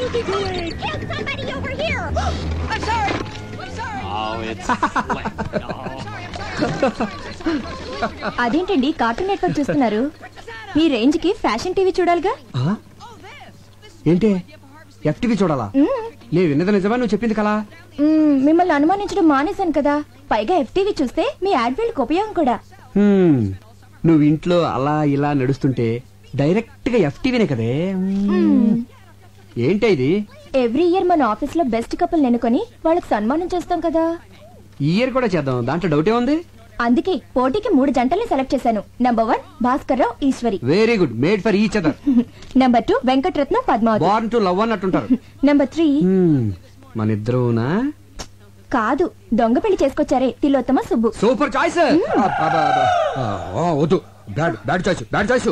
you be doing? Get somebody over here. I'm sorry. I'm sorry. Oh, it's flat. అదేంటండి cartoon network చూస్తున్నారు? మీ range కి fashion TV చూడాలిగా. ఏంటి FTV చూడాలా? నేను విన్నది నిజమా నువ్వు చెప్పింది కలా? మిమ్మల్ని అనుమానించడం మానేశాను కదా. పైగా ఎఫ్టీవీ చూస్తే మీ యాడ్వీల్కి ఉపయోగం కూడా. నువ్వు ఇంట్లో అలా ఇలా నడుస్తుంటే డైరెక్ట్ గా ఎఫ్టీవీనే కదే. ఏంటి ఇది? ఎవ్రీ ఇయర్ మన ఆఫీస్ లో బెస్ట్ కపుల్ నెనుకొని వాళ్ళకి సన్మానం చేస్తాం కదా. ఈ ఇయర్ కూడా చేద్దాం, దాంట్లో డౌటే ఉంది. అందుకే పోటీకి 3 జంటల్ని సెలెక్ట్ చేశాను. Number 1 Bhaskar Rao Eswari. Very good, made for each other. Number 2 Venkataratnam Padmavathi. Born to love అన్నట్టుంటారు. నంబర్ 3 మన ఇద్దరునా? కాదు, దొంగ పెళ్లి చేసుకొచ్చారే తిలోత్తమ సుబ్బు. Super choice. వద్దు, బ్యాడ్ చాయిస్, బ్యాడ్ చాయిస్.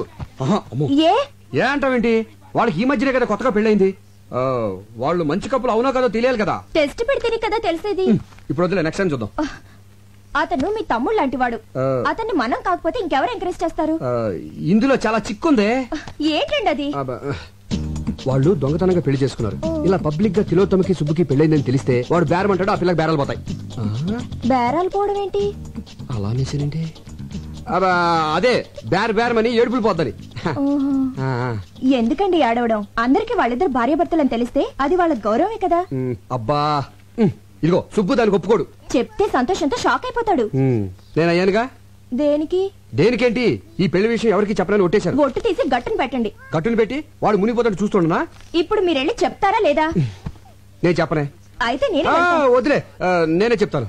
ఏ అంటావేంటి? వాళ్ళకి ఈ మధ్యనే కదా కొత్తగా పెళ్ళైంది. వాళ్ళు మంచి కప్పులు అవునో కదా తెలియాలి కదా. టెస్ట్ పెడితేనే కదా తెలిసేది. ఇప్పుడు వద్దులే, నెక్స్ట్ టైం చూద్దాం. అతను మీ తమ్ముడు లాంటి వాడు. అతన్ని మనం కాకపోతే ఇంకెవరు ఎంకరేజ్ చేస్తారు? ఇందులో చాలా చిక్కుందే. ఏంటండి అది? వాళ్ళు దొంగతనంగా పెళ్లి చేసుకున్నారు. ఇలా పబ్లిక్ గా తిలోత్తమకి సుబ్బుకి పెళ్ళైందని తెలిస్తే వాడు బేరమంటాడు, ఆ పిల్లకి బేరాలు పోతాయి. బేరాలు పోవడం ఏంటి? అలా అనేసేనండి. అదే బేరమని ఏడుపులు పోద్దని. ఎందుకండి ఏడవడం? అందరికి వాళ్ళిద్దరు భార్యాభర్తలని తెలిస్తే అది వాళ్ళ గౌరవమే కదా. అబ్బా, ఇదిగో సుబ్బు దానికి ఒప్పుకోడు. చెప్తే సంతోషంతో షాక్ అయిపోతాడు. నేను అయ్యానుగా. దేనికి? దేనికేంటి? ఈ పెళ్లి విషయం ఎవరికి చెప్పనని ఒట్టేశారు. ఒట్టు తీసి గట్టును పెట్టండి. గట్టును పెట్టి వాడు మునిగిపోతాడు చూస్తుండనా? ఇప్పుడు మీరెళ్ళి చెప్తారా లేదా? నేను చెప్పనే. అయితే వదిలే, నేనే చెప్తాను.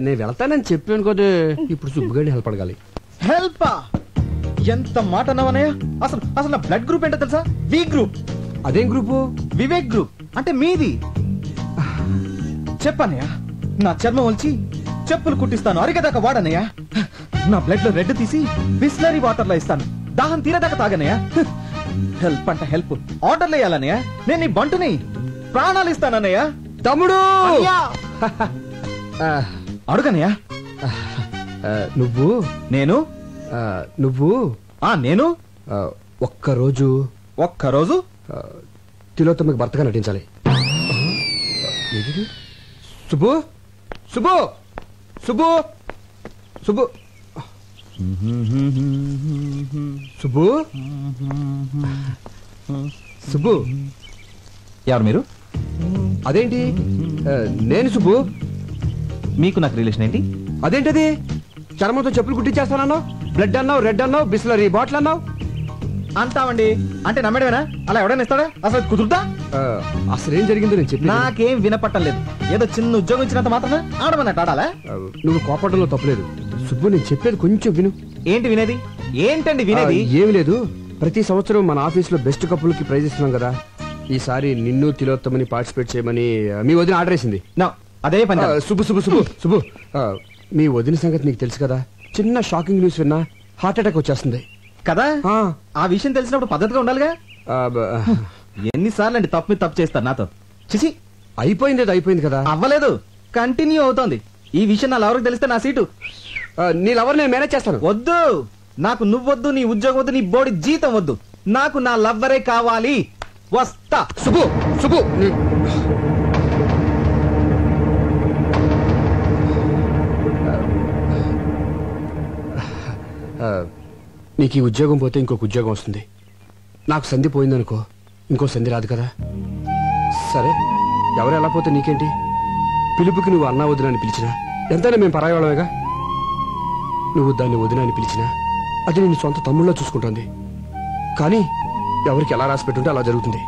నేను వెళ్తానని చెప్పాను కదా. ఇప్పుడు సుబ్బుగాడిని హెల్ప్ అడగాలి. హెల్ప్? ఎంత మాట అన్నావనయ్య? అసలు నా బ్లడ్ గ్రూప్ ఏంటో తెలుసా? V group. అదేం గ్రూపు? వివేక్ గ్రూప్. అంటే మీది. చెప్పన్నయ్య, నా చర్మం వచ్చి చెప్పులు కుట్టిస్తాను, అరిగేదాకా వాడనయ్య. నా బ్లడ్ లో రెడ్ తీసి బిస్లరీ వాటర్ లో ఇస్తాను, దాహం తీరేదాకా తాగనయ్య. హెల్ప్ అంట హెల్ప్. ఆర్డర్లు వేయాలన్నయ్య. నేను నీ బంటుని, ప్రాణాలు ఇస్తానన్నయ్య. తమ్ముడు అడుగనయ్య. నువ్వు నేను నేను ఒక్కరోజు తిలోత్తమకి భర్తగా నటించాలి. సుబ్బు సుబ్బు సుబ్బు సుబ్బు సుబ్బు సుబ్బు ఎవరు మీరు? అదేంటి నేను సుబ్బు. మీకు నాకు రిలేషన్ ఏంటి? అదేంటది? చర్మంతో చెప్పులు కుట్టించేస్తానన్నావు, బ్లడ్ అన్నావు, రెడ్ అన్నావు, బిస్లరీ బాటిల్ అన్నావు. అంటావండి అంటే నమ్మడమేనా? అలా ఎవడైనా ఇస్తాడా? అసలు కుదురుతా? అసలేం జరిగిందో నేను చెప్పి. నాకేం వినపట్టం లేదు. ఏదో చిన్న ఉద్యోగం ఇచ్చినంత మాత్రమే ఆడమన్నట్టు ఆడాలా? నువ్వు కోపడంలో తప్పలేదు సుబ్బు, నేను చెప్పేది కొంచెం విను. ఏంటి వినేది? ఏంటండి వినేది? ఏమి లేదు, ప్రతి సంవత్సరం మన ఆఫీస్ లో బెస్ట్ కపుల్ కి ప్రైజ్ ఇస్తున్నాం కదా. ఈసారి నిన్ను తిలోత్తమని పార్టిసిపేట్ చేయమని మీ వదిన ఆర్డర్ వేసింది. అదే పని. సుబ్బు సుబ్బు సుబ్బు సుబ్బు మీ వదిన సంగతి నీకు తెలుసు కదా. చిన్న షాకింగ్ న్యూస్ విన్నా హార్ట్ అటాక్ వచ్చేస్తుంది కదా. ఆ విషయం తెలిసినప్పుడు పద్ధతిగా ఉండాలిగా. ఎన్నిసార్లు అండి తప్పు చేస్తారు నాతో? చిచి, అయిపోయింది కదా. అవ్వలేదు, కంటిన్యూ అవుతోంది. ఈ విషయం నా లవర్కి తెలిస్తే నా సీటు. నీ లవర్ నేను మేనేజ్ చేస్తాను. వద్దు, నాకు నువ్వొద్దు, నీ ఉద్యోగం వద్దు, నీ బోడి జీతం వద్దు. నాకు నా లవ్వరే కావాలి. వస్తా. సుబ్బు సుబ్బు నీకు ఈ ఉద్యోగం పోతే ఇంకొక ఉద్యోగం వస్తుంది. నాకు సంధి పోయిందనుకో, ఇంకో సంధి రాదు కదా. సరే, ఎవరు ఎలా పోతే నీకేంటి? పిలుపుకి నువ్వు అన్నా వదిన అని పిలిచినా ఎంతైనా మేము పరాయవాళ్ళమేగా. నువ్వు దాన్ని వదిన అని పిలిచినా అది నేను సొంత తమ్ముళ్ళలో చూసుకుంటుంది. కానీ ఎవరికి ఎలా రాసి పెట్టుంటే అలా జరుగుతుంది.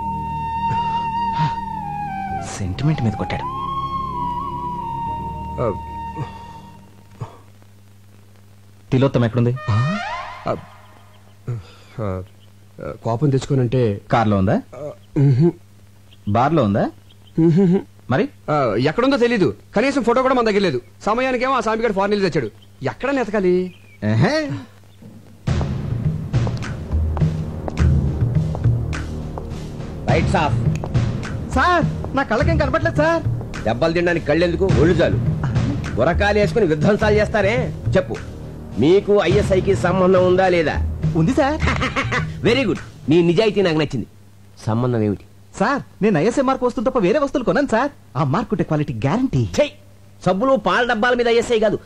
సెంటిమెంట్ మీద కొట్టాడు. తిలోత్తమ ఎక్కడుంది? కోపం తెచ్చుకోనంటే కార్లో ఉందా? బార్లో ఉందా? మరి ఎక్కడుందో తెలీదు. కనీసం ఫోటో కూడా మన దగ్గర లేదు. సమయానికేమో ఆ సామిగాడు ఫారెన్ వెళ్ళి తెచ్చాడు. ఎక్కడ నెతకాలి? Lights off. సార్, నా కళ్ళకేం కనపట్లేదు సార్. దెబ్బలు తినడానికి కళ్ళెందుకు, ఒళ్ళు చాలు. గురకాలు వేసుకుని విధ్వంసాలు చేస్తారే. చెప్పు, మీకు ఐఎస్ఐకి సంబంధం ఉందా లేదా? ఉంది సార్. వెరీ గుడ్, నీ నిజాయితీ నాకు నచ్చింది. సంబంధం ఏమిటి? సార్ నేను ఐఎస్ఐ మార్క్ వస్తువు తప్ప వేరే వస్తువులు కొన్నాను సార్. ఆ మార్క్ ఉంటే క్వాలిటీ గ్యారంటీ. సబ్బులు పాల డబ్బాల మీద ఐఎస్ఐ కాదు,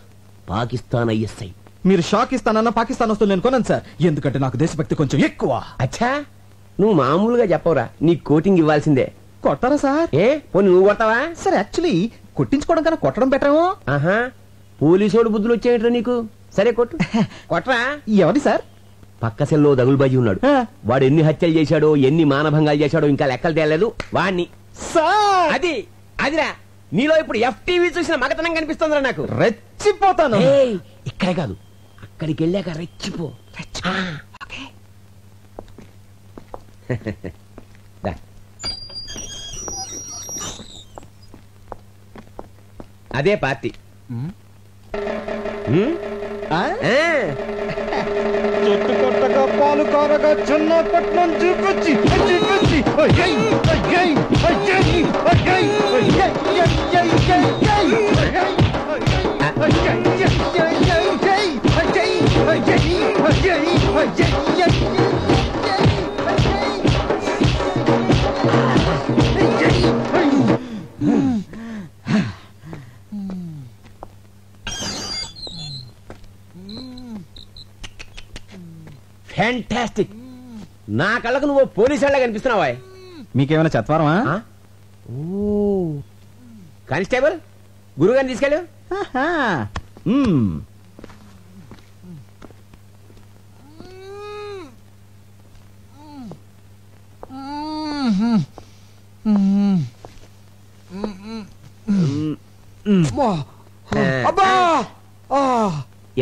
పాకిస్తాన్ ఐఎస్ఐ. మీరు షాక్ ఇస్తానన్న పాకిస్తాన్ వస్తువులు నేను కొన్నాను సార్, ఎందుకంటే నాకు దేశభక్తి కొంచెం ఎక్కువ. అచ్చా, నువ్వు మామూలుగా చెప్పవరా, నీ కోటింగ్ ఇవ్వాల్సిందే. కొట్టారా సార్? ఏ పోనీ నువ్వు కొడతావా? సార్ యాక్చువల్లీ కొట్టించుకోవడం కన్నా కొట్టడం బెటరేమో. ఆహా, పోలీసోడు బుద్ధులు వచ్చేయట్రా నీకు. సరే కొట్టు. కొట్టరా. ఎవరి సార్? పక్క సెల్లో దగులుబాజీ ఉన్నాడు. వాడు ఎన్ని హత్యలు చేశాడో, ఎన్ని మానభంగాలు చేశాడో ఇంకా లెక్కలు తేలేదు. వాణ్ణి సార్ అదిరా నీలో ఇప్పుడు FTV చూసిన మగతనం కనిపిస్తుందిరా నాకు. రెచ్చిపోతాను. ఇక్కడే కాదు, అక్కడికి వెళ్ళాక రెచ్చిపో. అదే పార్టీ. చెట్టు కొట్టగా పాలు కారగా చిన్నపట్నం చూపించి ఫ్యాంటాస్టిక్. నా కళ్ళకు నువ్వు పోలీసు వాళ్ళ కనిపిస్తున్నావా? మీకేమైనా చత్వారమా? కానిస్టేబుల్, గురుగారిని తీసుకెళ్ళు.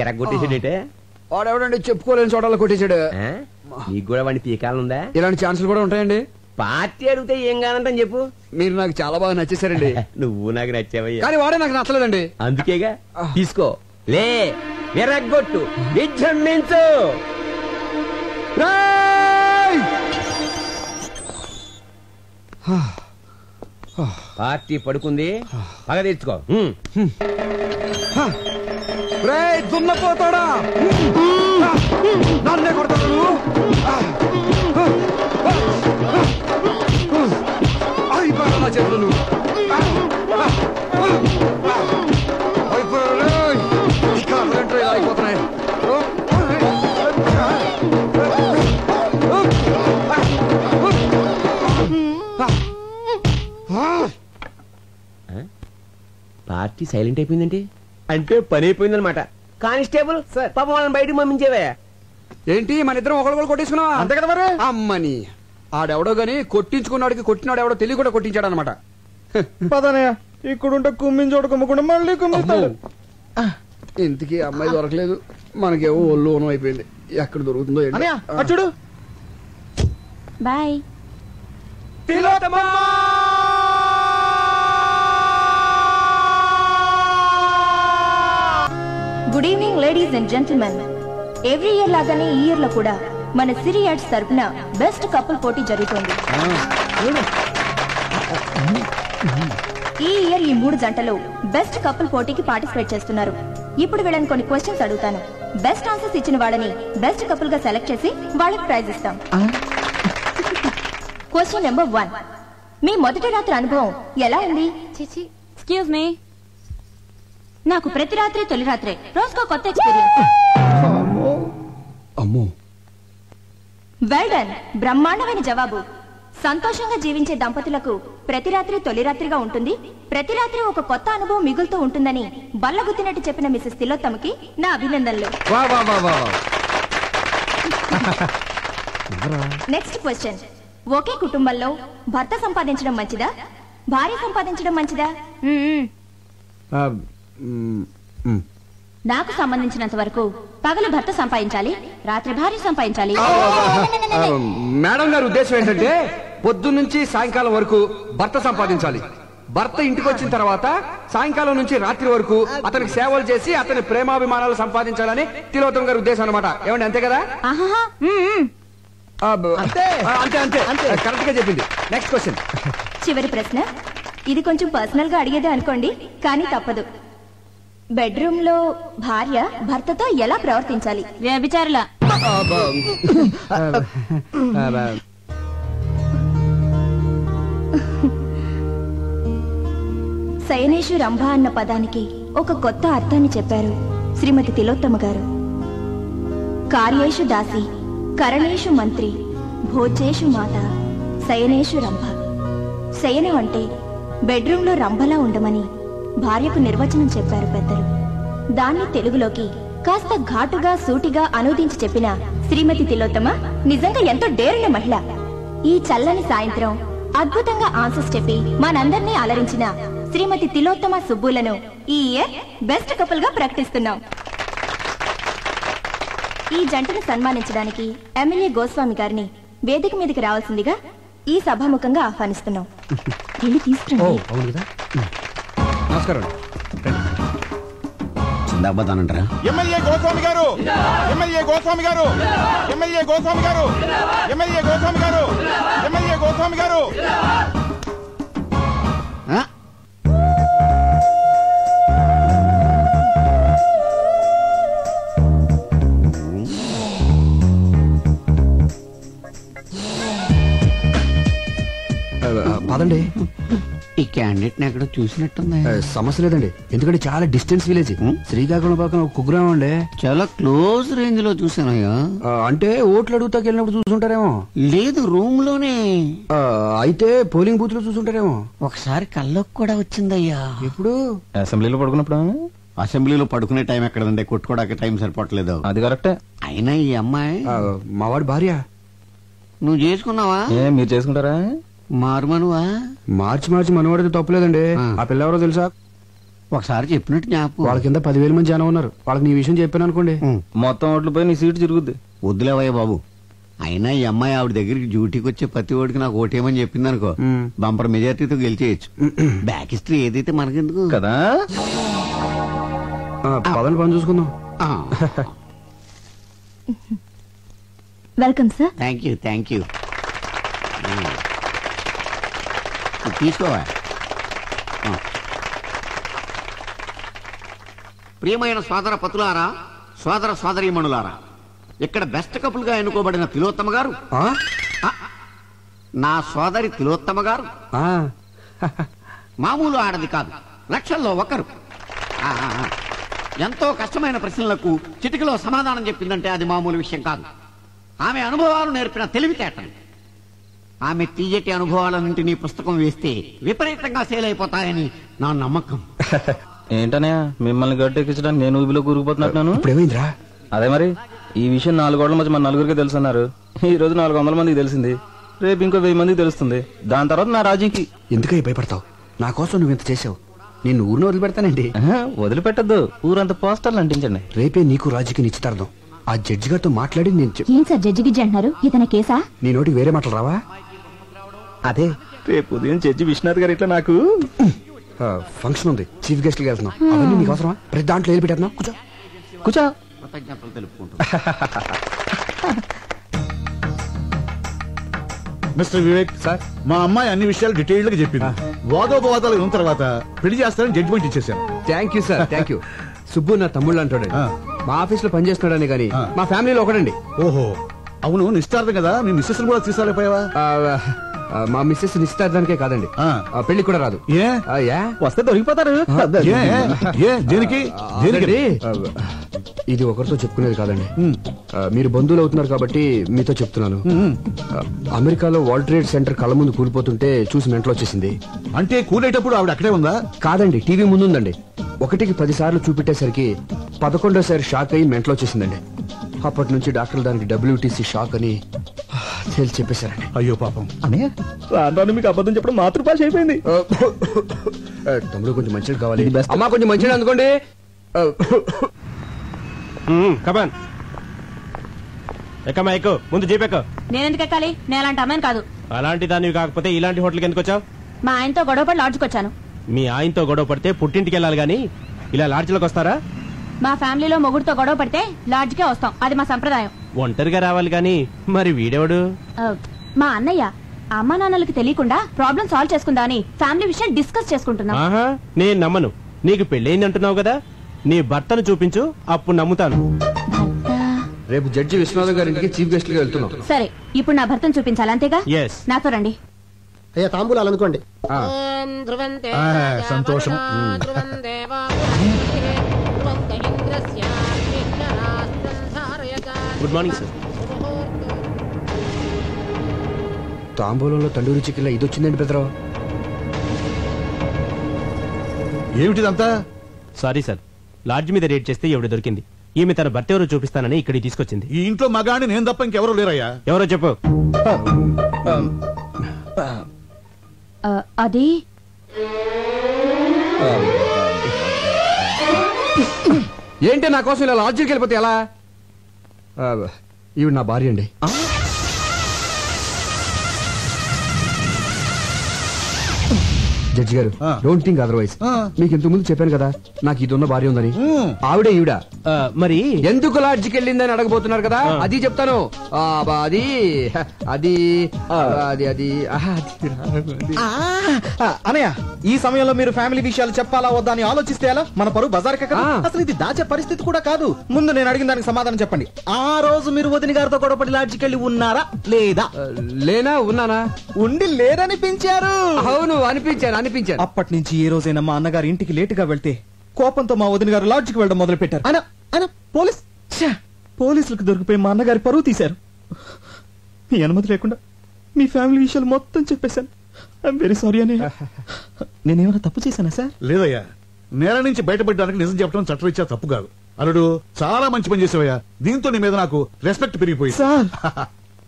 ఎరగొట్టేసాడేటే వాడెవడండి చెప్పుకోలేని చోటలో కొట్టేశాడు. నీకు కూడా వాడిని పీకాలనుందా? ఇలాంటి ఛాన్సులు కూడా ఉంటాయండి. పార్టీ అడిగితే ఏం కానంటని చెప్పు. మీరు నాకు చాలా బాగా నచ్చేసారండి. నువ్వు నాకు నచ్చావయ్యా. కానీ వాడే నాకు నచ్చలేదండి. అందుకేగా తీసుకో, లే విరగొట్టు, విజృంభించు. పార్టీ పడుకుంది, పగ తెచ్చుకో. దున్నపోతాడా, నన్నే కొడతాడు నువ్వు. అయిపోయాడు నా చేతులు నువ్వు. అయిపోయాడు, ఇలా అయిపోతున్నాయి. పార్టీ సైలెంట్ అయిపోయిందంటే అంటే పని అయిపోయిందనమాట. కానిస్టేబుల్ పాపం వాళ్ళని బయటకు పంపించేవా? ఏంటి మన ఇద్దరం ఒకళ్ళు కొట్టేసుకున్నావా? అంతే కదా మరి. అమ్మని ఆడెవడో గాని కొట్టించుకున్నాడికి కొట్టినాడు ఎవడో తెలియ కూడా కొట్టించాడు అనమాట. పదనయ్య, ఇక్కడుంటే కుమ్మించోడు కుమ్మకుండా మళ్ళీ కుమ్మిస్తాడు. ఇంతకీ అమ్మాయి దొరకలేదు, మనకేమో ఒళ్ళు ఓనం అయిపోయింది. ఎక్కడ దొరుకుతుందో చూడు. Bye. Good evening ladies and gentlemen. Every year లాగానే ఈ ఇయర్ లో కూడా మన సిరి యాడ్స్ తరపున బెస్ట్ కపుల్ పోటీ జరుగుతోంది. ఈ ఇయర్ ఈ 3 జంటలు బెస్ట్ కపుల్ పోటీకి పార్టిసిపేట్ చేస్తున్నారు. ఇప్పుడు వీళ్ళని కొన్ని క్వశ్చన్స్ అడుగుతాను. బెస్ట్ ఆన్సర్స్ ఇచ్చిన వాళ్ళని బెస్ట్ కపుల్ గా సెలెక్ట్ చేసి వాళ్ళకి ప్రైజ్ ఇస్తాం. క్వశ్చన్ నెంబర్ 1, మీ మొదటి రాత్రి అనుభవం ఎలా ఉంది? Excuse me. నాకు ప్రతి రాత్రి తొలి రాత్రే, రోజుకో కొత్త ఎక్స్పీరియన్స్. అమ్మో, వెల్ డన్, బ్రహ్మాండమైన జవాబు. సంతోషంగా జీవించే దంపతులకు ప్రతి రాత్రి తొలి రాత్రిగా ఉంటుంది, ప్రతి రాత్రి ఒక కొత్త అనుభవం మిగులుతూ ఉంటుందని బల్లగుద్దినట్టు చెప్పిన మిసెస్ తిలోత్తమకి నా అభినందనలు. నెక్స్ట్ క్వశ్చన్, ఒకే కుటుంబంలో భర్త సంపాదించడం మంచిదా, భార్య సంపాదించడం మంచిదా? నాకు సంబంధించినంత వరకు పగలు భర్త సంపాదించాలి, రాత్రి భార్య సంపాదించాలి. మేడం గారి ఉద్దేశం ఏంటంటే పొద్దున్నుంచి సాయంకాలం వరకు భర్త సంపాదించాలి, భర్త ఇంటికి వచ్చిన తర్వాత సాయంకాలం నుంచి రాత్రి వరకు అతనికి సేవలు చేసి అతని ప్రేమాభిమానాలు సంపాదించాలని తిలోత్తమ గారి ఉద్దేశం అనమాట. ఏమండి అంతే కదా? అంతే అంతే అంతే, కరెక్ట్ గా చెప్పింది. నెక్స్ట్ క్వశ్చన్, చివరి ప్రశ్న. ఇది కొంచెం పర్సనల్ గా అడిగేదే అనుకోండి, కానీ తప్పదు. బెడ్రూమ్ లో భార్య భర్తతో ఎలా ప్రవర్తించాలి? వ్యభిచారుల. శయనేషు రంభ అన్న పదానికి ఒక కొత్త అర్థాన్ని చెప్పారు శ్రీమతి తిలోత్తమ గారు. కార్యేషు దాసి, కరణేషు మంత్రి, భోజేషు మాత, శయనేషు రంభ. శయనం అంటే బెడ్రూంలో రంభలా ఉండమని భార్యకు నిర్వచనం చెప్పారు పెద్దలు. దాన్ని తెలుగులోకి కాస్త ఘాటుగా సూటిగా అనువదించి చెప్పిన శ్రీమతి తిలోత్తమ నిజంగా ఎంతో డేరున్న మహిళ. ఈ చల్లని సాయంత్రం అద్భుతంగా ఆన్సర్స్ చెప్పి మనందరినీ అలరించిన శ్రీమతి తిలోత్తమ సుబ్బులను ఈ ఇయర్ బెస్ట్ కపుల్ గా ప్రకటిస్తున్నాం. ఈ జంటను సన్మానించడానికి ఎమ్మెల్యే గోస్వామి గారిని వేదిక మీదకి రావాల్సిందిగా ఈ సభాముఖంగా ఆహ్వానిస్తున్నాం. వెళ్ళి తీసుకురండి. నమస్కారం. చిందాబాదానంటారా? ఎమ్మెల్యే గోస్వామి గారు, ఎమ్మెల్యే గోస్వామి గారు, ఎమ్మెల్యే గోస్వామి గారు, ఎమ్మెల్యే గోస్వామి గారు, ఎమ్మెల్యే గోస్వామి గారు. పదండి. ఈ క్యాండిడేట్ ని ఎక్కడ చూసినట్టుంది. సమస్య లేదండి, ఎందుకంటే చాలా డిస్టెన్స్ విలేజ్. శ్రీకాకుళం పక్కన ఒక కుగ్రామం అండి. చాలా క్లోజ్ రేంజ్ లో చూసానయ్యా. అంటే ఓట్లు అడుగుతాకి వెళ్ళినప్పుడు చూసుంటారేమో. లేదు, రూమ్ లోనే. అయితే పోలింగ్ బూత్ లో చూసుంటారేమో. ఒకసారి కల్లోకి కూడా వచ్చిందయ్యా. ఎప్పుడు? అసెంబ్లీలో పడుకున్నప్పుడు. అసెంబ్లీలో పడుకునే టైం ఎక్కడండి, కొట్టుకోవడానికి టైం సరిపోవట్లేదు. అది కరెక్టే. అయినా ఈ అమ్మాయి మావాడి భార్య. నువ్వు చేసుకున్నావా? మీరు చేసుకుంటారా? మారుమనువా? మార్చి మనవాడితే తప్పులేదండి. ఆ పిల్ల ఎవరో తెలుసా? ఒకసారి చెప్పినట్టు జ్ఞాపకం. వాళ్ళ కింద 10,000 మంది జనం ఉన్నారు. వాళ్ళకి నీ విషయం చెప్పాను అనుకోండి, మొత్తం ఓట్లు పోయి నీ సీటు తిరుగుద్ది. వద్దులేవయ్య బాబు. అయినా ఈ అమ్మాయి ఆవిడ దగ్గరికి డ్యూటీకి వచ్చే ప్రతి ఓడికి నాకు ఓటేమని చెప్పింది అనుకో, బంపర్ మెజార్టీతో గెలిచేయచ్చు. బ్యాక్ హిస్టరీ ఏదైతే మనకెందుకు కదా. పదని పని చూసుకుందాం. Welcome sir. Thank you. తీసుకోవా. ప్రియమైన సోదర పతులారా, సోదర సోదరీమణులారా, ఇక్కడ బెస్ట్ కపుల్ గా ఎన్నుకోబడిన తిలోత్తమ గారు, నా సోదరి తిలోత్తమ గారు మామూలు ఆడది కాదు, లక్షల్లో ఒకరు. ఎంతో కష్టమైన ప్రశ్నలకు చిటికలో సమాధానం చెప్పిందంటే అది మామూలు విషయం కాదు. ఆమె అనుభవాలు నేర్పిన తెలివితేటలు. ఆమె తీయటి అనుభవాలన్నింటినీ పుస్తకం వేస్తే విపరీతంగా సేల్ అయిపోతాయని నా నమ్మకం. ఏంటనయా మిమ్మల్ని గట్టెక్కించడానికి నేను ఊబిలో కూరుకుపోతున్నాను. ఇప్పుడేమైందిరా? అదే మరి ఈ విషయం 4 గోడల మధ్య మన నలుగురికి తెలుసు అన్నారు. ఈ రోజు 400 మందికి తెలిసింది. రేపు ఇంకో 1000 మందికి తెలుస్తుంది. దాని తర్వాత నా రాజీకి. ఎందుకై భయపడతావు? నా కోసం నువ్వు ఇంత చేసావు. నేను ఊరిని వదిలిపెడతానండి. వదిలిపెట్టద్దు, ఊరంతా పోస్టర్లు అంటించండి. రేపే నీకు రాజుకి నిశ్చితార్థం. ఆ జడ్జి గారితో మాట్లాడి నేను ఏం సార్ జడ్జి గిడ్జి అంటున్నారు? ఇతని కేసా? నీ నోటికి వేరే మాటలు రావా? అదే రేపు ఉదయం జడ్జి విశ్వనాథ్ గారు ఇట్లా నాకు ఫంక్షన్ ఉంది, చీఫ్ గెస్ట్ కి వెళ్తున్నాం. అవన్నీ నీకు అవసరమా? ప్రతి దాంట్లో వెళ్ళి పెట్టేస్తున్నాం. కూర్చో. కృతజ్ఞతలు తెలుపుకుంటూ. మిస్టర్ వివేక్ సార్, మా అమ్మాయి అన్ని విషయాలు డీటెయిల్డ్ గా చెప్పింది. వాదోపవాదాలు ఉన్న తర్వాత పెళ్లి చేస్తారని జడ్జిమెంట్ ఇచ్చేసాను. Thank you sir, thank you. Subbu నా తమ్ముళ్ళు అంటాడు. మా ఆఫీస్ లో పనిచేస్తున్నాడని కానీ మా ఫ్యామిలీలో ఒకడండి. ఓహో, అవును నిశ్చితార్థం కదా, మీ మిస్సెస్ కూడా తీసుకురాలేపోయావా? మా మిస్సెస్ నిశ్చితార్థానికే కాదండి, పెళ్లి కూడా రాదు. వస్తే దొరికిపోతారు. దేనికి? ఇది ఒకరితో చెప్పుకునేది కాదండి. మీరు బంధువులు అవుతున్నారు కాబట్టి మీతో చెప్తున్నాను. అమెరికాలో వరల్డ్ ట్రేడ్ సెంటర్ కళ్ళ ముందు కూలిపోతుంటే చూసి మెంటలు వచ్చేసింది. అంటే కూలేటప్పుడు ఆవిడ అక్కడే ఉందా? కాదండి, టీవీ ముందుందండి. 1కి 10 సార్లు చూపెట్టేసరికి 11వ షాక్ అయ్యి మెంటలు వచ్చేసిందండి. అప్పటి నుంచి డాక్టర్లు దానికి WTC షాక్ అని తేల్చి చెప్పేశారండి. అయ్యో పాపం. రాను మీకు అబద్ధం చెప్పడం మాతృభాష అయిపోయింది. తమ్ముడు కొంచెం మంచిది కావాలి. అమ్మా కొంచెం మంచిది అందుకోండి. కమాన్ ఎక్కమ్మా, ఎక్కు. ముందు జీపెక్కు. నేనెందుకు ఎక్కాలి? నేను అలాంటి అమ్మాయిని కాదు. అలాంటి దానివి కాకపోతే ఇలాంటి హోటల్కి ఎందుకు వచ్చావు? మా ఆయనతో గొడవపడి లాడ్జ్కి వచ్చాను. మీ ఆయనతో గొడవ పడితే పుట్టింటికి వెళ్ళాలి గాని ఇలా లాడ్జ్లోకి వస్తారా? మా ఫ్యామిలీలో మొగుడుతో గొడవ పడితే లాడ్జ్కే వస్తాం, అది మా సంప్రదాయం. ఒంటరిగా రావాలి గాని. మరి వీడెవడు? మా అన్నయ్య. అమ్మా నాన్నలకి తెలియకుండా ప్రాబ్లం సాల్వ్ చేసుకుందా అని ఫ్యామిలీ విషయం డిస్కస్ చేసుకుంటున్నాం. ఆహా, నేను నమ్మను. నీకు పెళ్ళయింది అంటున్నావు కదా, నీ భర్తను చూపించు, అప్పుడు నమ్ముతాను. రేపు జడ్జి విశ్వనాథ్ గారింటికి చీఫ్ గెస్ట్ గా వెళ్తున్నాం. సరే, ఇప్పుడు నా భర్తను చూపించాలి అంతేగా? Yes. నాతో రండి. అయ్యా తాంబూలాలు అనుకోండి. సంతోషం. Good morning sir. తాంబూలంలో తండూరి చికెన్లో ఇది వచ్చిందండి పెద్దరావు. ఏమిటిదంతా? సారీ సార్, లాడ్జ్ మీద రేట్ చేస్తే ఎవడు దొరికింది. ఈమె తన భర్త ఎవరో చూపిస్తానని ఇక్కడికి తీసుకొచ్చింది. ఈ ఇంట్లో మగాని నేను తప్ప ఇంకెవరూ లేరయ్యా. ఎవరో చెప్పు. అది ఏంటి నా కోసం ఇలా లాడ్జికి వెళ్ళిపోతే ఎలా? ఈవిడ నా భార్య అండి. జడ్జి గారు, డోంట్ థింక్ అదర్వైజ్. మీకు ఇంతకు ముందు చెప్పాను కదా నాకు ఇది ఉన్న భార్య ఉందని. ఆవిడే ఈవిడ. మరి ఎందుకు లాడ్జికి వెళ్ళిందని అడగబోతున్నారు కదా, అది చెప్తాను. అది అది అది అది అనయ్య, ఈ సమయంలో మీరు ఫ్యామిలీ విషయాలు చెప్పాలా వద్దా అని ఆలోచిస్తే ఎలా? మన పరువు బజార్కే కదా. అసలు ఇది దాచే పరిస్థితి కూడా కాదు. ముందు నేను అడిగిన దానికి సమాధానం చెప్పండి. ఆ రోజు మీరు వదిన గారితో గొడవపడి లాడ్జికి వెళ్ళి ఉన్నారా లేదా? లేనా ఉన్నానా? ఉండి లేరనిపించారు. అవును, అనిపించాను. అప్పటి నుంచి ఏ రోజైనా మా అన్నగారి ఇంటికి లేటుగా వెళ్తే కోపంతో మా వదిన గారు లాడ్జికి వెళ్ళడం మొదలు పెట్టారు. పోలీసులకు దొరికిపోయి మా అన్నగారి పరువు తీశారు. మీ అనుమతి లేకుండా మీ ఫ్యామిలీ విషయాలు మొత్తం చెప్పేశాను. ఐఎమ్ వెరీ సారీ అని. నేనేమైనా తప్పు చేశానా సార్? లేదయ్యా, నేల నుంచి బయటపడడానికి నిజం చెప్పడం చట్టరీత్యా తప్పు కాదు. అల్లుడు, చాలా మంచి పని చేసావయ్యా. దీంతో నీ మీద నాకు రెస్పెక్ట్ పెరిగిపోయింది. సార్,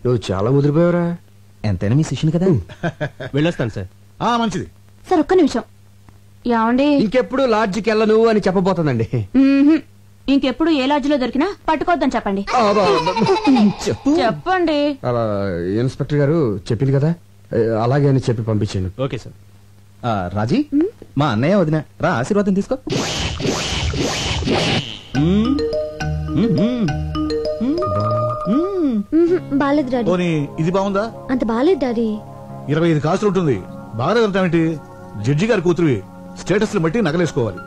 నువ్వు చాలా ముదిరిపోయావురా. ఎంతైనా మీ శిష్యుని కదా. వెళ్ళొస్తాను సార్. మంచిది సార్, ఒక్క నిమిషం. ఏమండి, ఇంకెప్పుడు లాడ్జికి వెళ్ళను అని చెప్పబోతుందండి. ఇంకెప్పుడు ఏ లాడ్జిలో దొరికినా పట్టుకోవద్దని చెప్పండి. చెప్పండి. ఇన్స్పెక్టర్ గారు చెప్పింది కదా, అలాగే అని చెప్పి పంపించాను. Okay sir. రాజీ, మా అన్నయ్య వదిన రా, ఆశీర్వాదం తీసుకో. బాలేదు డాడీ. పోనీ ఇది బాగుందా? అంత బాలేదు డాడీ. 25 కాసులు ఉంటుంది. బాగాలేదంటావేంటి? జడ్జి గారి కూతురువి, స్టేటస్ బట్టి నగలేసుకోవాలి.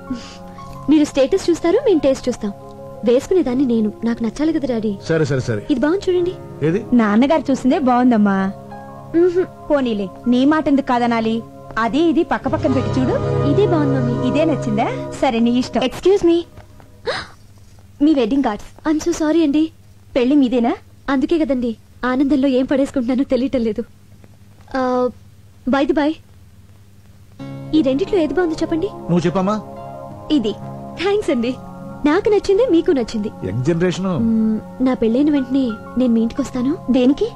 మీరు స్టేటస్ చూస్తారు, మేము టేస్ట్ చూస్తాం. వేసుకునేదాన్ని నేను, నాకు నచ్చాలి కదా డాడీ. సరే సరే సరే. ఇది బాగుంది చూడండి. ఏది? నాన్నగారు చూసిందే బాగుందమ్మా. పోనీలే, నీ మాట ఎందుకు కాదనాలి? అది ఇది పక్క పక్కన పెట్టి చూడు. ఇదే బాగుంది మమ్మీ. ఇదే నచ్చిందా? సరే, నీ ఇష్టం. Excuse me, me wedding cards. I'm so sorry అండి. పెళ్లి మీదేనా? అందుకే కదండి ఆనందంలో ఏం పడేసుకుంటున్నానో తెలియటం లేదు. బై ది బై, ఈ రెండిట్లో ఏది బాగుందో చెప్పండి. నువ్వు చెప్పమ్మా. ఇది. థ్యాంక్స్ అండి. నాకు నచ్చింది, మీకు నచ్చింది. Young generation. నా పెళ్ళైన వెంటనే నేను మీ ఇంటికి వస్తాను. దేనికి?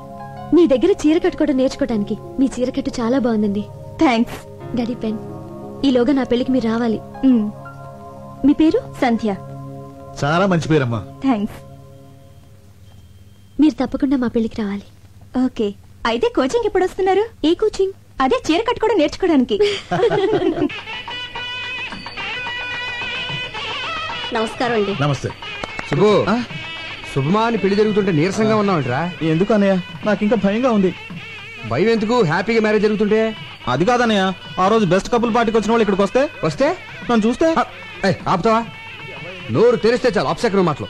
మీ దగ్గర చీర కట్టుకోవడం నేర్చుకోవడానికి. మీ చీర కట్టు చాలా బాగుందండి. థ్యాంక్స్. Daddy pen. ఈలోగా నా పెళ్లికి మీరు రావాలి. మీ పేరు? సంధ్య. చాలా మంచి పేరమ్మా. థ్యాంక్స్. మీరు తప్పకుండా మా పెళ్లికి రావాలి. ఓకే. అయితే కోచింగ్ ఎప్పుడు వస్తున్నారు? ఏ కోచింగ్? అదే చీర కట్టుకోవడం నేర్చుకోవడానికి. నమస్కారం అండి. నమస్తే. శుభు, శుభమా అని పెళ్లి జరుగుతుంటే నీరసంగా ఉన్నావంటరా? ఎందుకు అన్నయ్య, నాకు ఇంకా భయంగా ఉంది. భయం ఎందుకు? హ్యాపీగా మ్యారేజ్ జరుగుతుంటే. అది కాదన్నయ్య, ఆ రోజు బెస్ట్ కపుల్ పార్టీకి వచ్చిన వాళ్ళు ఇక్కడికి వస్తే నన్ను చూస్తే ఆపుతావా? నోరు తెరిస్తే చాలు అప్సెకరం మాటలు.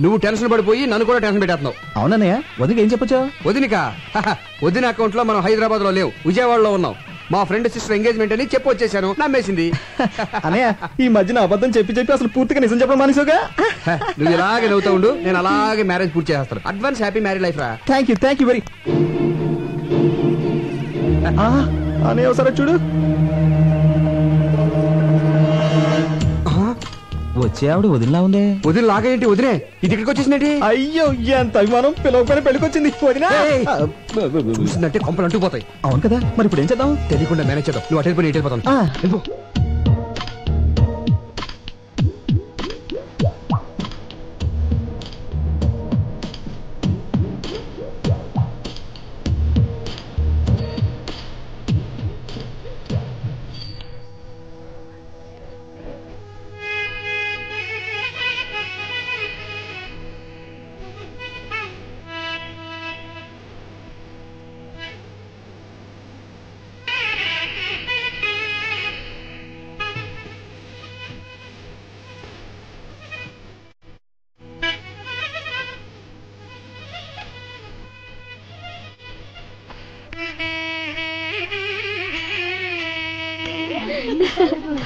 నువ్వు టెన్షన్ పడిపోయి నన్ను కూడా టెన్షన్ పెట్టేస్తున్నావు. అవునన్నయ్య, వదిన ఏం చెప్పొచ్చా? వదినిక వదిన అకౌంట్ లో మనం హైదరాబాద్ లో లేవు, విజయవాడలో ఉన్నాం. మా ఫ్రెండ్ సిస్టర్ ఎంగేజ్మెంట్ అని చెప్పి వచ్చేసాను. నమ్మేసింది. అన్నయ్య, ఈ మధ్యన అబద్ధం చెప్పి అసలు పూర్తిగా నిజం చెప్పడం మానేసావుగా. నువ్వు ఇలాగే నవ్వుతా ఉండు, నేను అలాగే మ్యారేజ్ పూర్తి చేస్తాను. అడ్వాన్స్ హ్యాపీ మ్యారేజ్ లైఫ్ రా. Thank you very. అన్నయ్య ఒకసారి చూడు. వచ్చే ఆవిడ వదిలిలా ఉందే. వదిన లాగేంటి? వదిలే ఇది ఇక్కడికి వచ్చేసిందండి. అయ్యో, ఎంత అభిమానం. పిలవకపోయినా పెళ్ళికొచ్చింది వదినా. చూసిందంటే కొంపలు అంటుకుపోతాయి. అవును కదా, మరి ఇప్పుడు ఏం చేద్దాం? తెలియకుండా మేనేజ్ చేద్దాం. నువ్వు అటెండ్ పోయి ఇటు వెళ్ళిపోతాను.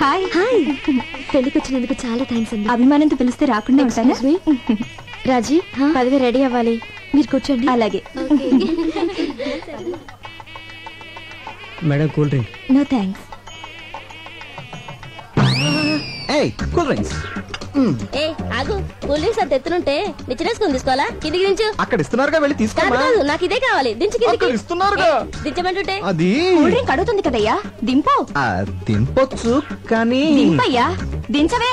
హాయ్ హాయ్ పెళ్లికి వచ్చినందుకు చాలా థ్యాంక్స్ అండి. అభిమానంతో పిలిస్తే రాకుండా ఉంటాను. రాజీ పదవి రెడీ అవ్వాలి, మీరు కూర్చోండి. అలాగే. Madam cool drink. No thanks. Cool drinks ఏ ఆగు, కూల్ డ్రింక్స్ అంత ఎత్తునుంటే నిచ్చినేసుకుని తీసుకోవాలా? కిందికి దించు. అక్కడ ఇస్తున్నారుగా, వెళ్ళి తీసుకోమా. కాదు, నాకు ఇదే కావాలి. దించు కిందికి. అక్కడ ఇస్తున్నారుగా. దించమంటుంటే అది కూల్ డ్రింక్ అడుగుతుంది కదయ్యా, దింపు. దింపొచ్చు కానీ దింపయ్యా, దించవే.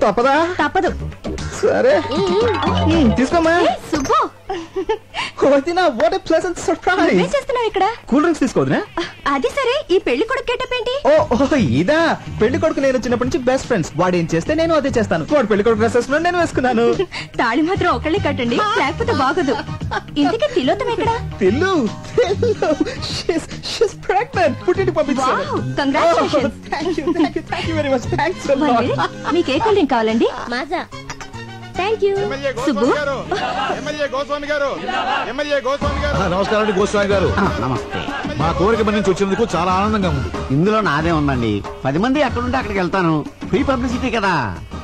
తప్పదా? తప్పదు. సరే తీసుకోమా. Subbu, what a pleasant surprise. ఏం చేస్తున్నావు ఇక్కడ? కూల్ డ్రింక్స్ తీసుకోవద్దునా? అది సరే, ఈ పెళ్లి కొడుకు గెటప్ ఏంటి? ఓ ఇదా, పెళ్లి కొడుకు నేను చిన్నప్పటి నుంచి బెస్ట్ ఫ్రెండ్స్. వాడు ఏం చేస్తే నేను అదే చేస్తాను. వాడు పెళ్లి కొడుకు డ్రెస్ వేసుకున్నాడు, నేను వేసుకున్నాను. తాళి మాత్రం ఒకళ్ళే కట్టండి, లేకపోతే బాగోదు. ఇంతకీ తిలోతం ఎక్కడ? Tillu she's pregnant. పుట్టింటికి పంపించాను. Wow, congratulations. Thank you very much. Thanks a lot. మీకు ఏ కూల్ డ్రింక్ కావాలండి? Maaza. Thank you. Subbu, MLA Goswami గారు, ఎమ్మెల్యే గోస్వామి గారు. నమస్కారం అండి గోస్వామి గారు. నమస్తే. మా కోరిక నుంచి వచ్చినందుకు చాలా ఆనందంగా ఉంది. ఇందులో నాదే ఉందండి. 10 మంది ఎక్కడుంటే అక్కడికి వెళ్తాను. ఫ్రీ పబ్లిసిటీ కదా.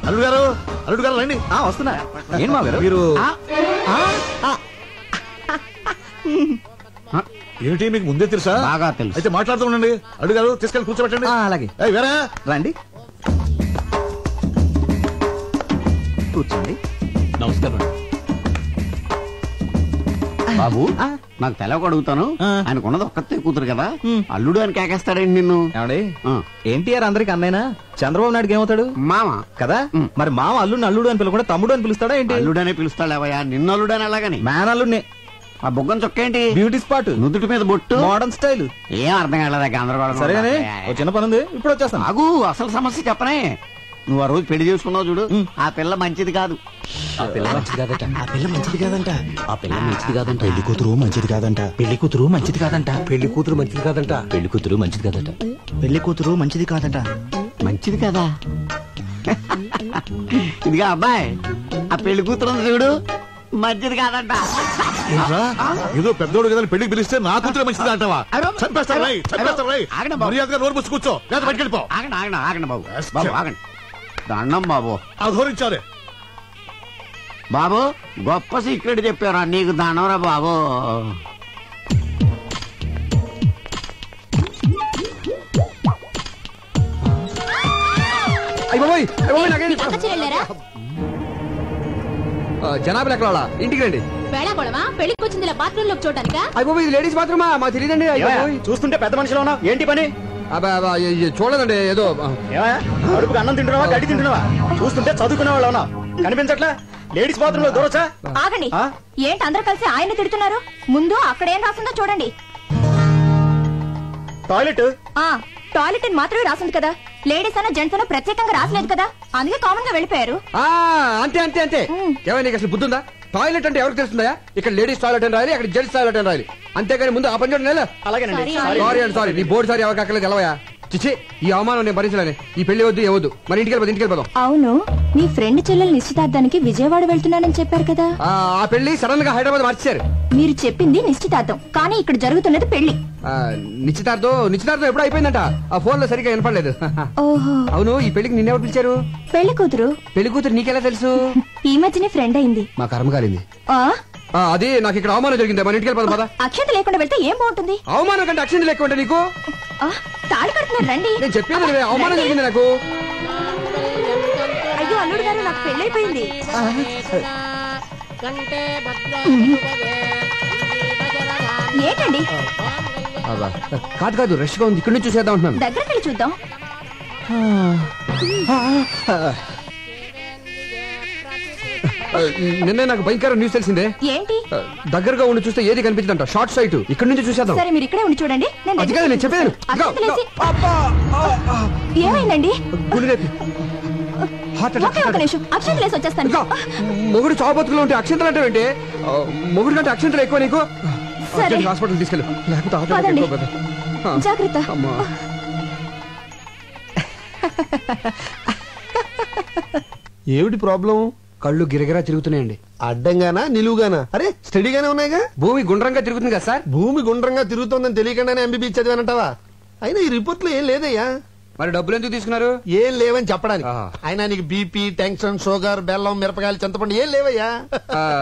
అల్లుడు గారు, అల్లుడు గారు రండి. వస్తున్నా. ఏం మా గారు మీరు ఆ, ఏమిటి మీకు ముందే తెలుసా? బాగా తెలుసు. అయితే మాట్లాడుతూ ఉండండి. అల్లుడు గారు తీసుకెళ్ళి కూర్చోబెట్టండి. అలాగే. ఏయ్, వేరా రండి కూర్చోండి. నమస్కారం. బాబు, నాకు తెలవక అడుగుతాను. ఆయనకున్నది ఒక్కతే కూతురు కదా, అల్లుడు అని కేకేస్తాడండి నిన్ను. ఏమండి, ఎన్టీఆర్ అందరికి అన్నైనా, చంద్రబాబు నాయుడుకి ఏమవుతాడు? మామ కదా. మరి మామ అల్లుడిని అల్లుడు అని పిలవకుండా తమ్ముడు అని పిలుస్తాడా ఏంటి? అల్లుడనే పిలుస్తాడేవయ్యా, నిన్ను అల్లుడని అలాగని. మ్యాన్ అల్లుడిని. ఆ బొగ్గం చొక్కేంటి? Beauty spot. నుదుటి మీద బొట్టు. Modern style. ఏం అర్థం కాలేదా? గందరగోళం. సరేగానే, ఓ చిన్న పని ఉంది, ఇప్పుడు వచ్చేస్తాను. ఆగు, అసలు సమస్య చెప్పనే. నువ్వు ఆ రోజు పెళ్లి చేసుకున్నావు చూడు, ఆ పిల్ల మంచిది కాదు. ఆ పిల్ల మంచిది కాదట. ఆ పిల్ల మంచిది కాదంట. ఆ పిల్ల మంచిది కాదంట. పెళ్లి కూతురు మంచిది కాదంట. పెళ్లి కూతురు మంచిది కాదంట. పెళ్లి కూతురు మంచిది కాదంట. పెళ్లి కూతురు మంచిది కాదట. పెళ్లి కూతురు మంచిది కాదట. మంచిది కదా? ఇదిగా అబ్బాయి, ఆ పెళ్లి కూతురు ఉంది చూడు, మంచిది కాదంట. ఏదో పెద్దోడు కదా పెళ్లికి పిలిస్తే నా కూతురు మంచిది అంటావా? చంపేస్తారు రై, చంపేస్తారు రై. ఆగండి బాబు. మర్యాదగా నోరు మూసి కూర్చో, లేదా బయటికి వెళ్ళిపో. ఆగండి ఆగండి ఆగండి బాబు. బాబు ఆగండి. దండం బాబు. అధోరించారే. బాబు, గొప్ప సీక్రెట్ చెప్పారా నీకు, దండంరా బాబు. జనాభా ఎక్కడ ఇంటికి రండి. వేళాకోళమా? పెళ్లికి వచ్చింది బాత్రూమ్ లోకి చూడటానికా? అయిపోయి ఇది లేడీస్ బాత్రూమా? మాకు తెలియదండి. చూస్తుంటే పెద్ద మనిషిలో ఉన్నావు, ఏంటి పని? చూడదండి, ఏదో అడుపుకి అన్నం తింటున్నావా, గడ్డి తింటున్నావా? చూస్తుంటే చదువుకునే వాళ్ళు ఉన్నావు, కనిపించట్లా? లేడీస్ బాత్రూమ్ లో దూరొచ్చా? ఆగండి. ఏంటి అందరూ కలిసి ఆయన తిడుతున్నారు? ముందు అక్కడ ఏం రాసిందో చూడండి. టాయిలెట్. టాయిలెట్ అని మాత్రమే రాసింది కదా, లేడీస్ అన్న జెంట్స్ అన్న ప్రత్యేకంగా రాసలేదు కదా, అందుకే కామన్ గా వెళ్ళిపోయారు. అంతే అంతే అంతే. ఏమైనా నీకు అసలు బుద్ధుందా? టాయిలెట్ అంటే ఎవరికి తెలుస్తుందా? ఇక్కడ లేడీస్ టాయిలెట్ అని రాయాలి, అక్కడ జెంట్స్ టాయిలెట్ అని రాయాలి, అంతేగాని ముందు ఆ పని చూడండి. అలాగేనండి. సారీ అండి, సారీ. నీ బోర్డు సారీ ఎవరికి అక్కర్లేదు, తెలవయా? చిచ్చి, ఈ అవమానం నేను భరించలేను. ఈ పెళ్లి వద్దు, ఏ వద్దు. మరి ఇంటికి వెళ్ళిపోదాం. అవును, మీ ఫ్రెండ్ చెల్లెలు నిశ్చితార్థానికి విజయవాడ వెళ్తున్నానని చెప్పారు కదా. ఆ పెళ్లి సడన్ గా హైదరాబాద్ మార్చారు. మీరు చెప్పింది నిశ్చితార్థం, కానీ ఇక్కడ జరుగుతున్నది పెళ్లి. నిశ్చితార్థం ఎప్పుడు అయిపోయిందంట. ఆ ఫోన్ లో సరిగ్గా వినపడలేదు. ఓహో. అవును, ఈ పెళ్లికి నిన్నెవరు పిలిచారు? పెళ్లి కూతురు. పెళ్లి కూతురు నీకెలా తెలుసు? ఈ మధ్యనే ఫ్రెండ్ అయింది. మా కర్మ కాలింది. అది నాకు ఇక్కడ అవమానం జరిగింది. మన ఇంటికి వెళ్ళిపోదాం పద. అక్షంత లేకుండా వెళ్తే ఏం బాగుంటుంది? అవమానం కంటే అక్షంత లేకుండా నీకు తాళి కడుతున్నారు, రండి. నేను చెప్పేది అవమానం జరిగింది నాకు. అయ్యో అల్లుడు గారు, నాకు పెళ్ళైపోయింది. ఏంటండి? కాదు, రష్ గా ఉంది, ఇక్కడ నుంచి చూసేద్దాం అంటున్నాను. దగ్గరికి వెళ్ళి చూద్దాం. నిన్నే నాకు భయంకర న్యూస్ తెలిసిందే. ఏంటి? దగ్గరగా ఉండి చూస్తే ఏది కనిపించదంట. Short site. ఇక్కడ నుంచి చూసేద్దాం. సరే, మీరు ఇక్కడే ఉండి చూడండి. నేను చెప్పాను. ఏమైందండి? అక్షంతలేసి వచ్చేస్తాను. మొగుడు చావు బతుకులో ఉంటే అక్షంతలు అంటే ఏంటి? మొగుడు కంటే అక్షంతలు ఎక్కువ నీకు. హాస్పిటల్ తీసుకెళ్ళు, లేకపోతే జాగ్రత్త. ఏమిటి ప్రాబ్లం? కళ్ళు గిరగిరా తిరుగుతున్నాయండి. అడ్డంగానా నిలువుగానా? అరే స్టడీగానే ఉన్నాయిగా. భూమి గుండ్రంగా తిరుగుతుంది కదా సార్. భూమి గుండ్రంగా తిరుగుతోందని తెలియకుండానే ఎంబీబీ చదివానంటావా? అయినా ఈ రిపోర్ట్ లో ఏం లేదయ్యా. మరి డబ్బులు ఎందుకు తీసుకున్నారు? ఏం లేవని చెప్పడానికి. ఆయన నీకు బీపీ, టెన్షన్, షుగర్, బెల్లం, మిరపకాయలు, చింతపండు ఏం లేవయ్యా.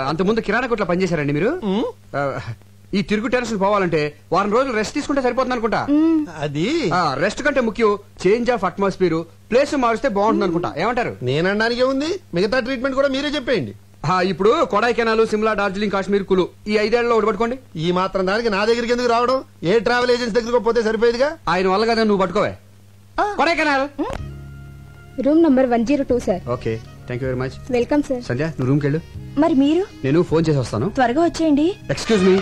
అంతకుముందు కిరాణా కొట్లో పనిచేశారండి మీరు? ఈ తిరుగు టెన్షన్ పోవాలంటే వారం రోజులు రెస్ట్ తీసుకుంటే సరిపోతుంది అనుకుంటా. అది రెస్ట్ కంటే ముఖ్యం చేంజ్ ఆఫ్ అట్మాస్ఫియర్, ప్లేస్ మారిస్తే బాగుంటుంది అనుకుంటా. ఏమంటారు? నేనడానికి ఉంది, మిగతా ట్రీట్మెంట్ కూడా మీరే చెప్పేయండి. ఇప్పుడు కొడైకెనాల్, సిమ్లా, డార్జిలింగ్, కాశ్మీర్, కులు ఈ 5 ఏళ్లలో ఒకటి పట్టుకోండి. ఈ మాత్రం దానికి నా దగ్గరికి ఎందుకు రావడం? ఏ ట్రావెల్ ఏజెన్సీ దగ్గరకు పోతే సరిపోయేదిగా. ఆయన వల్ల కదా నువ్వు పట్టుకోవే. Kodaikanal room number 102 sir. Okay, thank you very much. Welcome sir. Sandhya నువ్వు రూమ్కి వెళ్ళు. మరి మీరు? నేను ఫోన్ చేసి వస్తాను. త్వరగా వచ్చేయండి. Excuse me,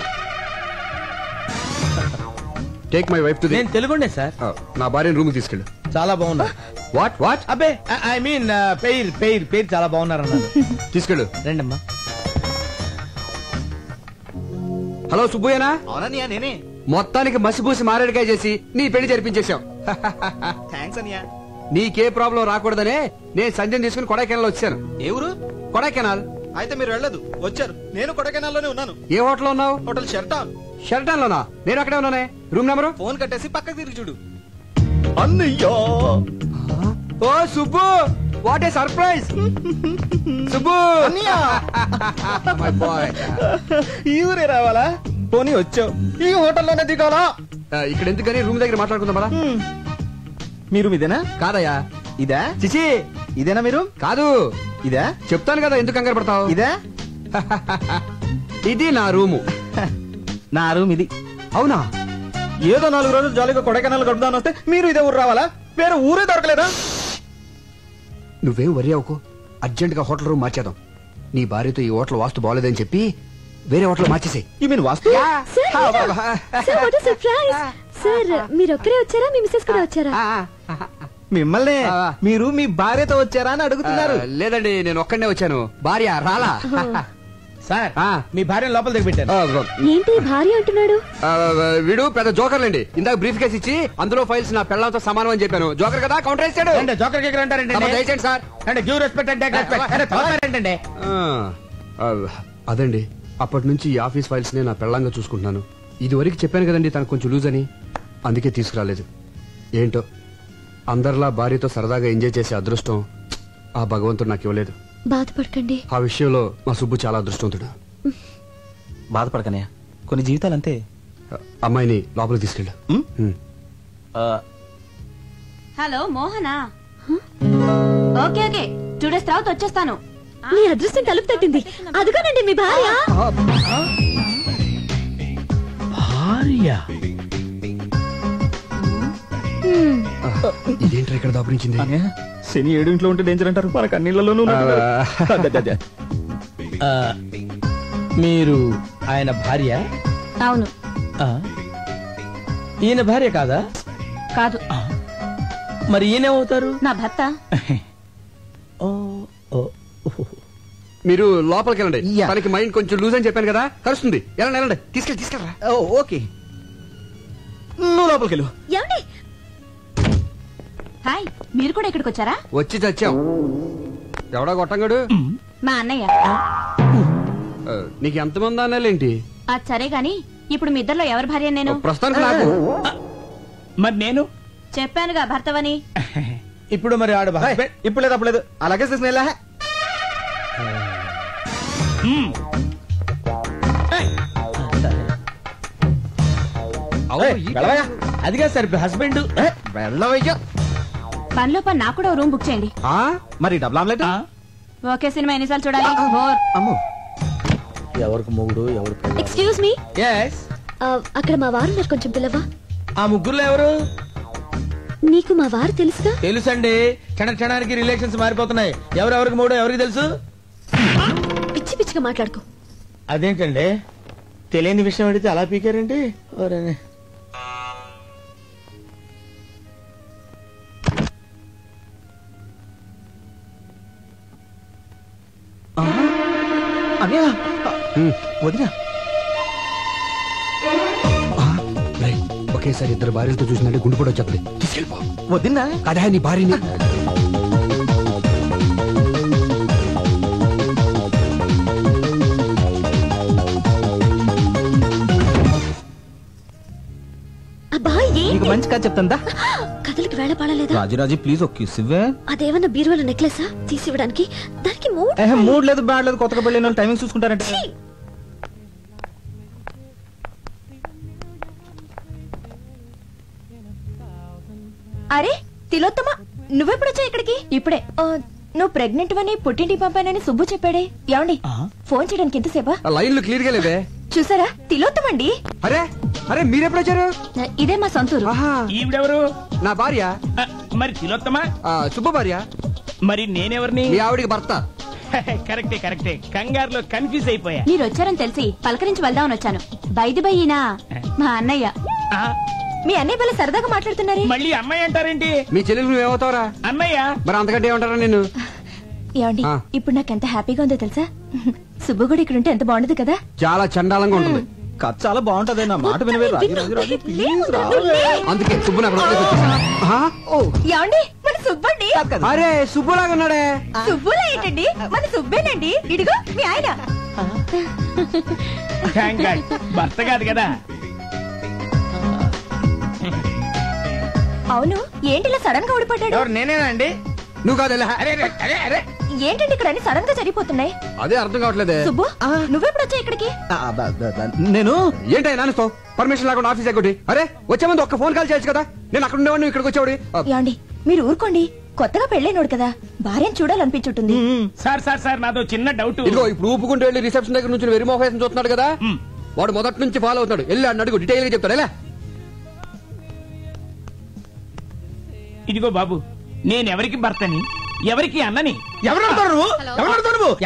take my wife to the. నేను తెలుగుండే సార్. నా భార్యను రూమ్ తీసుకెళ్ళు. చాలా బాగున్నా. What what? అబ్బే ఐ మీన్ పేరు చాలా బాగున్నారు అన్నారు. తీసుకెళ్ళు. రండమ్మా. హలో సుబ్బయ్యనా? అవునన్నయ్య నేనే. మొత్తానికి మసిపూసి మారేడుకాయ చేసి నీ పెళ్లి జరిపించేశాం. థ్యాంక్స్ అన్నయ్య. నీకే ప్రాబ్లం రాకూడదనే నేను సంధ్యను తీసుకుని కొడైకెనాల్ వచ్చాను. ఏ ఊరు? కొడైకెనాల్. అయితే మీరు వెళ్ళదు, వచ్చారు. నేను కొడైకెనాల్ లోనే ఉన్నాను. ఏ హోటల్ ఉన్నావు? హోటల్ షెర్టాన్. షెర్టాన్ లోనా? నేను అక్కడే ఉన్నానే. Room number? ఫోన్ కట్టేసి పక్కకి తిరిగి చూడు. అన్నయ్య. ఓ Subbu, what a surprise. Subbu my boy. ఈ ఊరే రావాలా? పోనీ వచ్చావు, ఈ హోటల్లోనే దిగాలా? ఇక్కడ ఎందుకని రూమ్ దగ్గర మాట్లాడుకుందాం పదా. మీరు ఇదేనా? కాదయ్యా. ఇదా? చిచి, ఇదేనా మీరు? కాదు. ఇదా? చెప్తాను కదా, ఎందుకు కంగారు పడతావు? ఇదా? ఇది నా రూము. నా రూమ్ ఇది. అవునా? ఏదో 4 రోజులు జాలీగా కొడైకెనాల్ గడుపుదాని వస్తే మీరు ఇదే ఊరు రావాలా? వేరే ఊరే దొరకలేదా? నువ్వేం వరి అవుకో, అర్జెంట్ గా హోటల్ రూమ్ మార్చేద్దాం. నీ భార్యతో ఈ హోటల్ వాస్తు బాగోలేదని చెప్పి వేరే హోటల్ మార్చేసే. ఈ మీన్ వాస్తు? సార్ మీరు ఒక్కరే వచ్చారా? మీ మిసెస్ కూడా వచ్చారా? మిమ్మల్ని మీరు మీ భార్యతో వచ్చారా అని అడుగుతున్నారు. లేదండి, నేను ఒక్కడనే వచ్చాను, భార్య రాలా. సార్ మీ భార్యను లోపల దిగబెట్టారు. ఏంటి భార్య అంటున్నాడు? వీడు పెద్ద జోకర్లండి. ఇందాక బ్రీఫ్ కేసు ఇచ్చి అందులో ఫైల్స్ నా పెళ్ళంతో సమానం అని చెప్పాను. జోకర్ కదా, కౌంటర్ వేసాడు. జోకర్ కేకర్ అంటారండి. దయచేయండి సార్. అంటే give respect and take respect ఏంటండి? అదండి, అప్పటి నుంచి ఈ ఆఫీస్ ఫైల్స్ నే నా పెళ్ళంగా చూసుకుంటున్నాను. ఇది వరకు చెప్పాను కదండి తనకు కొంచెం లూజ్ అని, అందుకే తీసుకురాలేదు. ఏంటో అందరిలా భార్యతో సరదాగా ఎంజాయ్ చేసే అదృష్టం ఆ భగవంతుడు నాకు ఇవ్వలేదు. బాధపడకండి. ఆ విషయంలో మా సుబ్బు చాలా అదృష్టవంతుడు. బాధపడకనే, కొన్ని జీవితాలు అంతే. అమ్మాయిని లోపలికి తీసుకెళ్ళు. Hello Mohana? Okay okay, 2 days తర్వాత వచ్చేస్తాను. మీ అదృష్టం తలుపు తట్టింది. అదుగోనండి మీ భార్య. ఇదేంటి ఇక్కడ దాపురించింది? శని 7 ఇంట్లో ఉంటే డేంజర్ అంటారు, మనకు అన్నిళ్లలోనూ. మీరు ఆయన భార్య? అవును. ఈయన భార్య కాదా? కాదు. మరి ఈయనేమవుతారు? నా భర్త. మీరు లోపలికి వెళ్ళండి. తనకి మైండ్ కొంచెం లూజ్ అని చెప్పాను కదా, కలుస్తుంది. వెళ్ళండి వెళ్ళండి, తీసుకెళ్ళరా. ఓకే, నువ్వు లోపలికి వెళ్ళు. హాయ్, మీరు కూడా ఇక్కడికి వచ్చారా? వచ్చి చచ్చాం. ఎవడా గొట్టంగాడు? మా అన్నయ్య. నీకు ఎంతమంది అన్నాలేంటి? అది సరే గాని ఇప్పుడు మీ ఇద్దరిలో ఎవరి భార్య? నేను. ప్రస్తుతానికి నాకు. మరి నేను చెప్పానుగా భర్తవని. ఇప్పుడు మరి ఆడు ఇప్పుడు లేదు అప్పుడు లేదు. అలాగే తీసుకునేలా. అదిగా సార్ హస్బెండ్. వెళ్ళవయ్యా. పనిలో పని నాకు కూడా రూమ్ బుక్ చేయండి. మరి డబుల్ ఆమ్లెట్? ఓకే, సినిమా ఎన్నిసార్లు చూడాలి? అమ్మో, ఎవరికి మొగుడు ఎవరు? Excuse me. yes. అక్కడ మా వారు ఉన్నారు, కొంచెం పిల్లవా? ఆ ముగ్గురులో ఎవరు? నీకు మా వారు తెలుసుగా? తెలుసండి, క్షణానికి రిలేషన్స్ మారిపోతున్నాయి. ఎవరెవరికి మూడో ఎవరికి తెలుసు? పిచ్చి పిచ్చిగా మాట్లాడుకో. అదేంటండి, తెలియని విషయం అడిగితే అలా పీకారండి. వదినా ఒకేసారి ఇద్దరు భార్యలతో చూసినట్టే గుండు కూడా వచ్చేది. తీసుకెళ్ళిపో. వదినా అదే నీ భార్యని. అబ్బా నీకు మంచి కథ చెప్తాందా. కథలకి వేళ పడలేదా? రాజీ ప్లీజ్ ఒక కిస్ ఇవ్వే. అదేమన్నా బీరువాల నెక్లెసా తీసి ఇవ్వడానికి? దానికి మూడ్ లేదు బ్యాడ్ లేదు, కొత్తగా పెళ్ళిన వాళ్ళు టైమింగ్ చూసుకుంటారంటే. అరే తిలోత్తమ, నువ్వెప్పుడొచ్చా ఇక్కడికి? ఇప్పుడే. నువ్వు ప్రెగ్నెంట్ అని పుట్టింటి పంపానని సుబ్బు చెప్పాడే. ఏమండి ఫోన్ చేయడానికి ఎంతసేపా? లైన్లు క్లియర్ గా లేవే. చూసారా, తిలోత్తమండి. అరే అరే మీరెప్పుడొచ్చారు? ఇదే మా సొంతూరు. ఈవిడెవరు? నా భార్య. మరి తిలోత్తమా? సుబ్బ భార్య. మరి నేనెవరిని? మీ ఆవిడికి భర్త. కరెక్టే కరెక్టే, కంగారులో కన్ఫ్యూజ్ అయిపోయా. మీరు వచ్చారని తెలిసి పలకరించి వెళ్దామని వచ్చాను. బైది బయ్యినా మా అన్నయ్య. మీ అన్నయ్య పిల్ల సరదాగా మాట్లాడుతున్నారే. మళ్ళీ అమ్మాయి అంటారేంటి? మీ చెల్లెలు నువ్వేమవుతావరా? అన్నయ్య. మరి అంతకంటే ఏమంటారా నేను? ఏమండి ఇప్పుడు నాకు ఎంత హ్యాపీగా ఉందో తెలుసా? సుబ్బు కూడా ఇక్కడ ఉంటే ఎంత బాగుండదు కదా. చాలా చండాలంగా ఉంటుంది. కథ చాలా బాగుంటది. నా మాట వినవే రాజీ ప్లీజ్ రా. అందుకే సుబ్బు నాకు ఏమండి మన సుబ్బండి. అరే సుబ్బులాగా ఉన్నాడే. సుబ్బులా ఏంటండి, మన సుబ్బేనండి. ఇడిగో మీ ఆయన. భర్త కాదు కదా. అవును, ఏంటి ఇలా సడన్ గా ఊడిపడ్డాడు? నేనేనండి. నువ్వు కాదు. ఏంటండి ఇక్కడ అన్ని సడన్ గా జరిగిపోతున్నాయి? అదే అర్థం కావట్లేదే. సుబ్బు నువ్వెప్పుడు వచ్చా ఇక్కడికి? నేను ఏంటో నాన్నతో పర్మిషన్ లేకుండా ఆఫీస్ ఎక్కటి. అరే వచ్చే ముందు ఒక్క ఫోన్ కాల్ చేయొచ్చు కదా. నేను అక్కడ ఉండేవాడిని, ఇక్కడికి వచ్చేవాడి. ఏమండి మీరు ఊరుకోండి, కొత్తగా పెళ్ళైనోడు కదా, భార్యను చూడాలనిపించుంటుంది. సార్ నాదో చిన్న డౌట్. ఇదిగో ఇప్పుడు ఊపుకుంటూ వెళ్ళి రిసెప్షన్ దగ్గర నుంచి వెరీ మోహేసం చూస్తున్నాడు కదా, వాడు మొదటి నుంచి ఫాలో అవుతాడు. వెళ్ళి అడుగు, డీటెయిల్ గా చెప్తాడు. ఎలా? ఇదిగో బాబు, నేనెవరికి భర్తని, ఎవరికి అన్నని? ఎవరు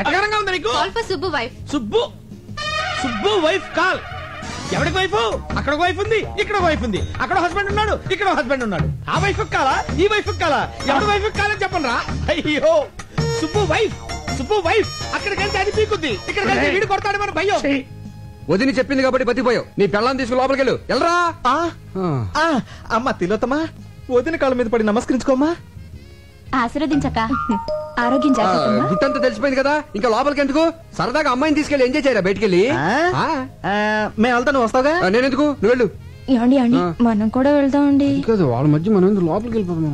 ఎక్కడంగా ఉంది నీకు? Subbu wife. Subbu wife call. ఎవరికి వైఫ్? అక్కడ వైఫ్ ఉంది, ఇక్కడ వైఫ్ ఉంది. అక్కడ హస్బెండ్ ఉన్నాడు, ఇక్కడ హస్బెండ్ ఉన్నాడు. ఆ వైఫ్ కాలా, ఈ వైఫ్ కాలా? ఎవరి వైఫ్ కాలని చెప్పండి రా. అయ్యో సుబ్బు వైఫ్ అక్కడికెళ్తే అది పీకుద్ది, ఇక్కడికెళ్తే వీడు కొడతాడు మన భయ్యో. వదిని చెప్పింది కాబట్టి బతిపోయావు. నీ పెళ్ళాన్ని తీసుకుని లోపలికి వెళ్ళు. వెళ్ళరా. అమ్మా తిలోత్తమా, వదిన కాళ్ళ మీద పడి నమస్కరించుకోమ్మా. ఆశీర్వదించక. ఆరోగ్యం జాగ్రత్త. గుట్టంతా తెలిసిపోయింది కదా, ఇంకా లోపలికి ఎందుకు? సరదాగా అమ్మాయిని తీసుకెళ్ళి ఎంజాయ్ చేయరా బయటికెళ్ళి. మేము వెళ్తాను, వస్తావుగా? నేనెందుకు, నువ్వు వెళ్ళు. ఏమండి మనం కూడా వెళ్దామండి. వాళ్ళ మధ్య మనం లోపలికి వెళ్ళిపోతాం.